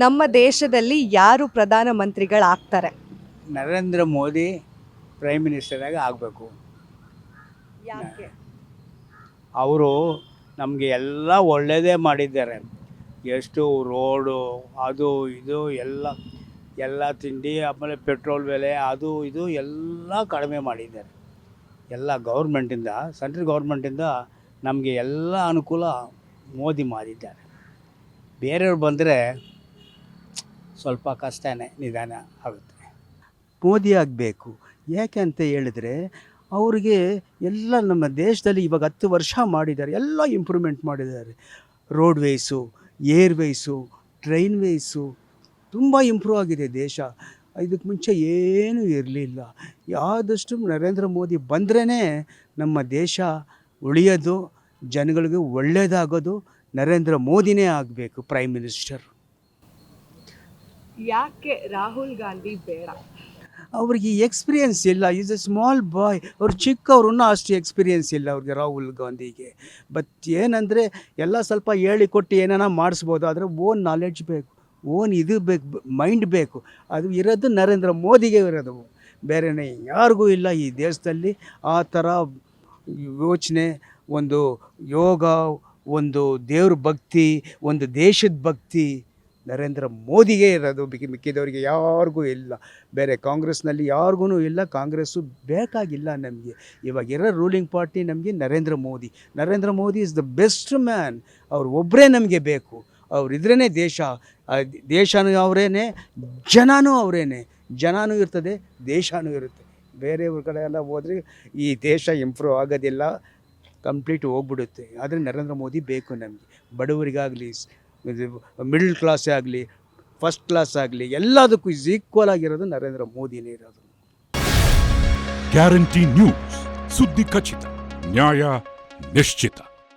ನಮ್ಮ ದೇಶದಲ್ಲಿ ಯಾರು ಪ್ರಧಾನ ಮಂತ್ರಿಗಳಾಗ್ತಾರೆ? ನರೇಂದ್ರ ಮೋದಿ ಪ್ರೈಮ್ ಮಿನಿಸ್ಟರಾಗಿ ಆಗಬೇಕು. ಯಾಕೆ? ಅವರು ನಮಗೆ ಎಲ್ಲ ಒಳ್ಳೆಯದೇ ಮಾಡಿದ್ದಾರೆ. ಎಷ್ಟು ರೋಡು ಅದು ಇದು ಎಲ್ಲ ತಿಂಡಿ, ಆಮೇಲೆ ಪೆಟ್ರೋಲ್ ಬೆಲೆ ಅದು ಇದು ಎಲ್ಲ ಕಡಿಮೆ ಮಾಡಿದ್ದಾರೆ. ಎಲ್ಲ ಗೌರ್ಮೆಂಟಿಂದ, ಸೆಂಟ್ರಲ್ ಗೌರ್ಮೆಂಟಿಂದ ನಮಗೆ ಎಲ್ಲ ಅನುಕೂಲ ಮೋದಿ ಮಾಡಿದ್ದಾರೆ. ಬೇರೆಯವ್ರು ಬಂದರೆ ಸ್ವಲ್ಪ ಕಷ್ಟನೇ, ನಿಧಾನ ಆಗುತ್ತೆ. ಮೋದಿ ಆಗಬೇಕು. ಯಾಕೆ ಅಂತ ಹೇಳಿದ್ರೆ ಅವ್ರಿಗೆ ಎಲ್ಲ ನಮ್ಮ ದೇಶದಲ್ಲಿ ಇವಾಗ 10 ವರ್ಷ ಮಾಡಿದ್ದಾರೆ, ಎಲ್ಲ ಇಂಪ್ರೂವ್ಮೆಂಟ್ ಮಾಡಿದ್ದಾರೆ. ರೋಡ್ವೇಸು, ಏರ್ವೇಸು, ಟ್ರೈನ್ವೇಸು ತುಂಬ ಇಂಪ್ರೂವ್ ಆಗಿದೆ ದೇಶ. ಇದಕ್ಕೆ ಮುಂಚೆ ಏನೂ ಇರಲಿಲ್ಲ. ಆದಷ್ಟು ನರೇಂದ್ರ ಮೋದಿ ಬಂದ್ರೇ ನಮ್ಮ ದೇಶ ಉಳಿಯೋದು, ಜನಗಳಿಗೆ ಒಳ್ಳೆಯದಾಗೋದು. ನರೇಂದ್ರ ಮೋದಿನೇ ಆಗಬೇಕು ಪ್ರೈಮ್ ಮಿನಿಸ್ಟರ್. ಯಾಕೆ ರಾಹುಲ್ ಗಾಂಧಿ ಬೇಡ? ಅವ್ರಿಗೆ ಎಕ್ಸ್ಪೀರಿಯೆನ್ಸ್ ಇಲ್ಲ. ಈಸ್ ಎ ಸ್ಮಾಲ್ ಬಾಯ್. ಅವ್ರು ಚಿಕ್ಕವ್ರು, ಅಷ್ಟು ಎಕ್ಸ್ಪೀರಿಯೆನ್ಸ್ ಇಲ್ಲ ಅವ್ರಿಗೆ, ರಾಹುಲ್ ಗಾಂಧಿಗೆ. ಬಟ್ ಏನಂದರೆ ಎಲ್ಲ ಸ್ವಲ್ಪ ಹೇಳಿಕೊಟ್ಟು ಏನಾನ ಮಾಡಿಸ್ಬೋದು. ಆದರೆ ಓನ್ ನಾಲೆಡ್ಜ್ ಬೇಕು, ಓನ್ ಇದು ಬೇಕು, ಮೈಂಡ್ ಬೇಕು. ಅದು ಇರೋದು ನರೇಂದ್ರ ಮೋದಿಗೆ ಇರೋದು, ಬೇರೆಯೇ ಯಾರಿಗೂ ಇಲ್ಲ ಈ ದೇಶದಲ್ಲಿ. ಆ ಥರ ಯೋಚನೆ, ಒಂದು ಯೋಗ, ಒಂದು ದೇವ್ರ ಭಕ್ತಿ, ಒಂದು ದೇಶದ ಭಕ್ತಿ ನರೇಂದ್ರ ಮೋದಿಗೆ ಇರೋದು. ಮಿಕ್ಕಿದವರಿಗೆ ಯಾರಿಗೂ ಇಲ್ಲ. ಬೇರೆ ಕಾಂಗ್ರೆಸ್ನಲ್ಲಿ ಯಾರಿಗೂ ಇಲ್ಲ. ಕಾಂಗ್ರೆಸ್ಸು ಬೇಕಾಗಿಲ್ಲ ನಮಗೆ. ಇವಾಗಿರೋ ರೂಲಿಂಗ್ ಪಾರ್ಟಿ ನಮಗೆ Narendra Modi. Narendra Modi is the best man. ಅವ್ರು ಒಬ್ಬರೇ ನಮಗೆ ಬೇಕು. ಅವರಿದ್ರೇ ದೇಶನೂ ಅವರೇ, ಜನನೂ ಅವರೇ. ಜನನೂ ಇರ್ತದೆ, ದೇಶನೂ ಇರುತ್ತೆ. ಬೇರೆಯವ್ರ ಕಡೆ ಎಲ್ಲ ಹೋದರೆ ಈ ದೇಶ ಇಂಪ್ರೂವ್ ಆಗೋದಿಲ್ಲ, ಕಂಪ್ಲೀಟ್ ಹೋಗ್ಬಿಡುತ್ತೆ. ಆದರೆ ನರೇಂದ್ರ ಮೋದಿ ಬೇಕು ನಮಗೆ. ಬಡವರಿಗಾಗಲಿ, ಮಿಡಲ್ ಕ್ಲಾಸೇ ಆಗಲಿ, ಫಸ್ಟ್ ಕ್ಲಾಸ್ ಆಗಲಿ, ಎಲ್ಲದಕ್ಕೂ ಈಕ್ವಲ್ ಆಗಿರೋದು ನರೇಂದ್ರ ಮೋದಿನೇ ಇರೋದು. ಗ್ಯಾರಂಟಿ ನ್ಯೂಸ್, ಸುದ್ದಿ ಖಚಿತ, ನ್ಯಾಯ ನಿಶ್ಚಿತ.